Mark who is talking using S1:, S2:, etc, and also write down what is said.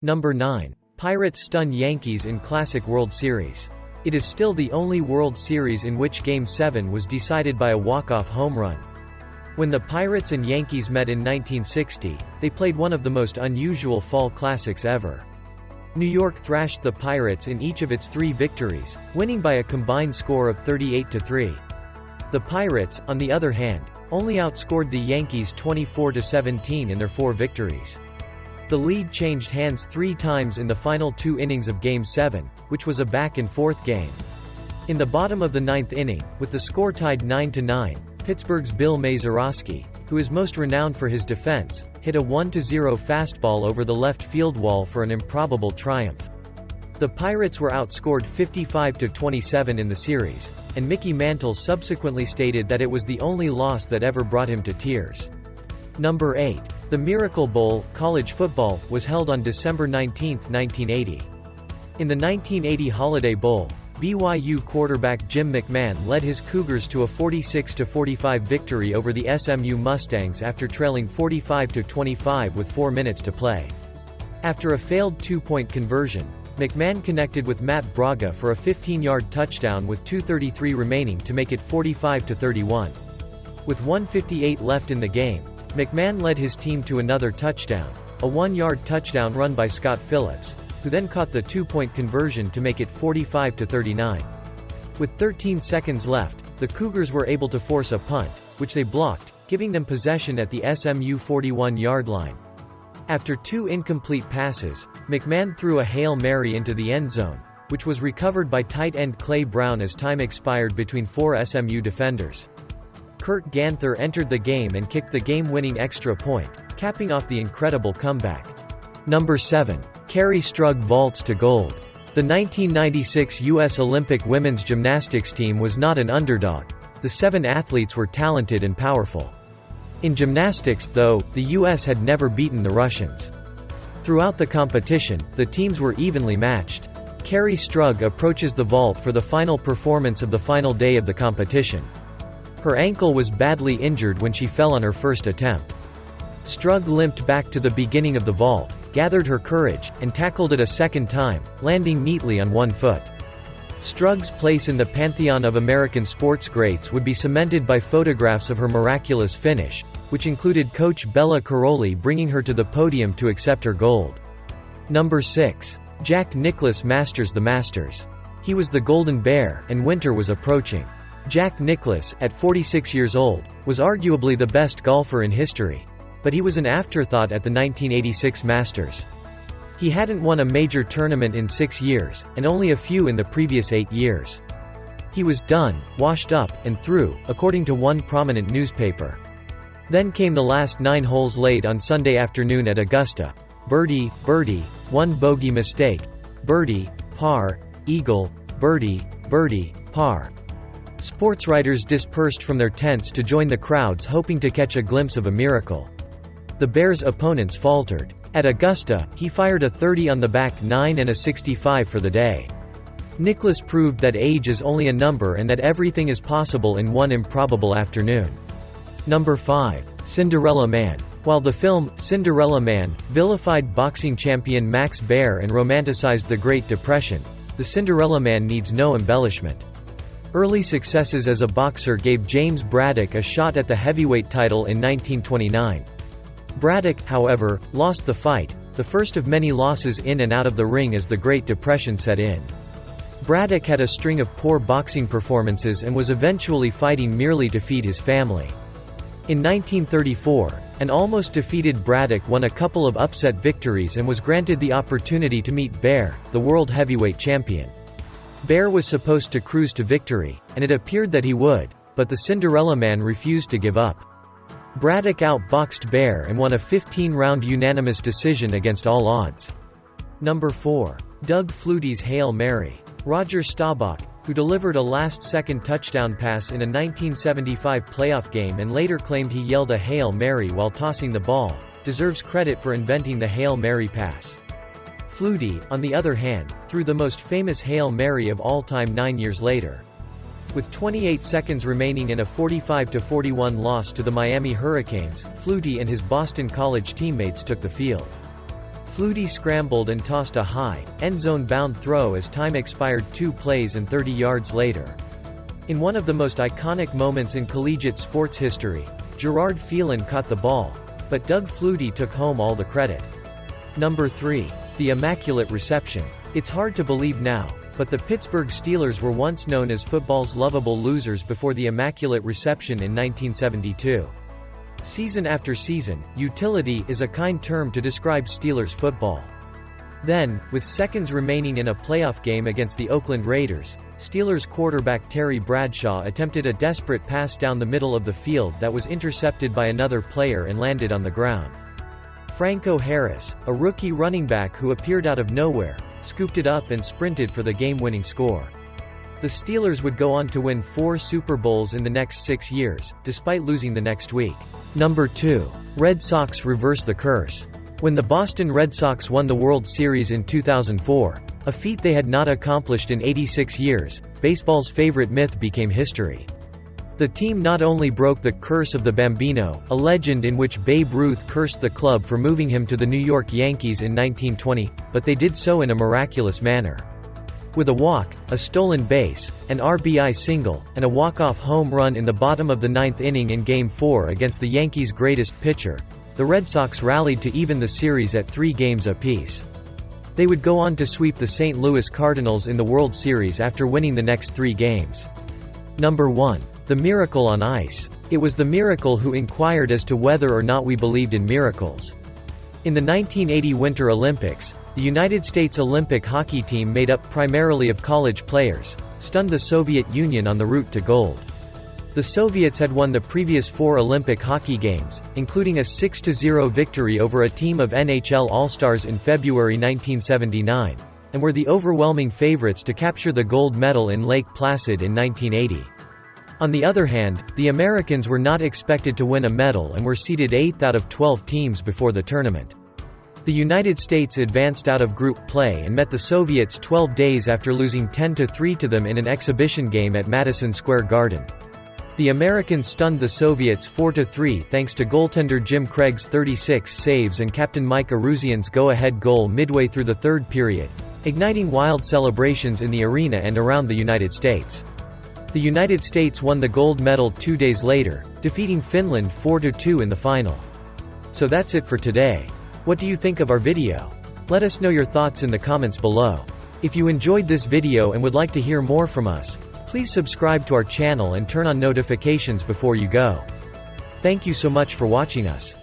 S1: Number 9. Pirates stun Yankees in Classic World Series. It is still the only World Series in which Game 7 was decided by a walk-off home run. When the Pirates and Yankees met in 1960, they played one of the most unusual fall classics ever. New York thrashed the Pirates in each of its 3 victories, winning by a combined score of 38-3. The Pirates, on the other hand, only outscored the Yankees 24-17 in their 4 victories. The lead changed hands 3 times in the final 2 innings of Game 7, which was a back-and-forth game. In the bottom of the 9th inning, with the score tied 9-9, Pittsburgh's Bill Mazeroski, who is most renowned for his defense, hit a 1-0 fastball over the left field wall for an improbable triumph. The Pirates were outscored 55-27 in the series, and Mickey Mantle subsequently stated that it was the only loss that ever brought him to tears. Number 8. The Miracle Bowl, college football, was held on December 19, 1980. In the 1980 Holiday Bowl, BYU quarterback Jim McMahon led his Cougars to a 46-45 victory over the SMU Mustangs after trailing 45-25 with 4 minutes to play. After a failed 2-point conversion, McMahon connected with Matt Braga for a 15-yard touchdown with 2:33 remaining to make it 45-31. With 1:58 left in the game, McMahon led his team to another touchdown, a 1-yard touchdown run by Scott Phillips, who then caught the 2-point conversion to make it 45-39. With 13 seconds left, the Cougars were able to force a punt, which they blocked, giving them possession at the SMU 41-yard line. After 2 incomplete passes, McMahon threw a Hail Mary into the end zone, which was recovered by tight end Clay Brown as time expired between 4 SMU defenders. Kurt Ganther entered the game and kicked the game-winning extra point, capping off the incredible comeback. Number 7. Kerri Strug vaults to gold. The 1996 U.S. Olympic women's gymnastics team was not an underdog. The 7 athletes were talented and powerful. In gymnastics, though, the U.S. had never beaten the Russians. Throughout the competition, the teams were evenly matched. Kerri Strug approaches the vault for the final performance of the final day of the competition. Her ankle was badly injured when she fell on her first attempt. Strug limped back to the beginning of the vault, gathered her courage, and tackled it a second time, landing neatly on one foot. Strug's place in the pantheon of American sports greats would be cemented by photographs of her miraculous finish, which included coach Bella Caroli bringing her to the podium to accept her gold. Number 6. Jack Nicklaus masters the Masters. He was the Golden Bear, and winter was approaching. Jack Nicklaus, at 46 years old, was arguably the best golfer in history. But he was an afterthought at the 1986 Masters. He hadn't won a major tournament in 6 years, and only a few in the previous 8 years. He was done, washed up, and through, according to one prominent newspaper. Then came the last 9 holes laid on Sunday afternoon at Augusta. Birdie, birdie, 1 bogey mistake, birdie, par, eagle, birdie, birdie, par. Sportswriters dispersed from their tents to join the crowds hoping to catch a glimpse of a miracle. The Bears' opponents faltered. At Augusta, he fired a 30 on the back 9 and a 65 for the day. Nicklaus proved that age is only a number and that everything is possible in one improbable afternoon. Number 5. Cinderella Man. While the film, Cinderella Man, vilified boxing champion Max Baer and romanticized the Great Depression, the Cinderella Man needs no embellishment. Early successes as a boxer gave James Braddock a shot at the heavyweight title in 1929. Braddock, however, lost the fight, the first of many losses in and out of the ring as the Great Depression set in. Braddock had a string of poor boxing performances and was eventually fighting merely to feed his family. In 1934, an almost defeated Braddock won a couple of upset victories and was granted the opportunity to meet Baer, the world heavyweight champion. Baer was supposed to cruise to victory, and it appeared that he would, but the Cinderella Man refused to give up. Braddock outboxed Baer and won a 15-round unanimous decision against all odds. Number 4. Doug Flutie's Hail Mary. Roger Staubach, who delivered a last-second touchdown pass in a 1975 playoff game and later claimed he yelled a Hail Mary while tossing the ball, deserves credit for inventing the Hail Mary pass. Flutie, on the other hand, threw the most famous Hail Mary of all time 9 years later. With 28 seconds remaining in a 45-41 loss to the Miami Hurricanes, Flutie and his Boston College teammates took the field. Flutie scrambled and tossed a high, end-zone-bound throw as time expired 2 plays and 30 yards later. In one of the most iconic moments in collegiate sports history, Gerard Phelan caught the ball, but Doug Flutie took home all the credit. Number 3. The Immaculate Reception. It's hard to believe now, but the Pittsburgh Steelers were once known as football's lovable losers before the Immaculate Reception in 1972. Season after season, utility is a kind term to describe Steelers football. Then, with seconds remaining in a playoff game against the Oakland Raiders, Steelers quarterback Terry Bradshaw attempted a desperate pass down the middle of the field that was intercepted by another player and landed on the ground. Franco Harris, a rookie running back who appeared out of nowhere, scooped it up and sprinted for the game-winning score. The Steelers would go on to win 4 Super Bowls in the next 6 years, despite losing the next week. Number 2. Red Sox Reverse the Curse. When the Boston Red Sox won the World Series in 2004, a feat they had not accomplished in 86 years, baseball's favorite myth became history. The team not only broke the curse of the Bambino, a legend in which Babe Ruth cursed the club for moving him to the New York Yankees in 1920, but they did so in a miraculous manner. With a walk, a stolen base, an RBI single, and a walk-off home run in the bottom of the 9th inning in Game 4 against the Yankees' greatest pitcher, the Red Sox rallied to even the series at 3 games apiece. They would go on to sweep the St. Louis Cardinals in the World Series after winning the next 3 games. Number 1. The Miracle on Ice. It was the Miracle who inquired as to whether or not we believed in miracles. In the 1980 Winter Olympics, the United States Olympic hockey team made up primarily of college players, stunned the Soviet Union on the route to gold. The Soviets had won the previous 4 Olympic hockey games, including a 6-0 victory over a team of NHL All-Stars in February 1979, and were the overwhelming favorites to capture the gold medal in Lake Placid in 1980. On the other hand, the Americans were not expected to win a medal and were seeded 8th out of 12 teams before the tournament. The United States advanced out of group play and met the Soviets 12 days after losing 10-3 to them in an exhibition game at Madison Square Garden. The Americans stunned the Soviets 4-3 thanks to goaltender Jim Craig's 36 saves and captain Mike Eruzian's go-ahead goal midway through the 3rd period, igniting wild celebrations in the arena and around the United States. The United States won the gold medal 2 days later, defeating Finland 4-2 in the final. So that's it for today. What do you think of our video? Let us know your thoughts in the comments below. If you enjoyed this video and would like to hear more from us, please subscribe to our channel and turn on notifications before you go. Thank you so much for watching us.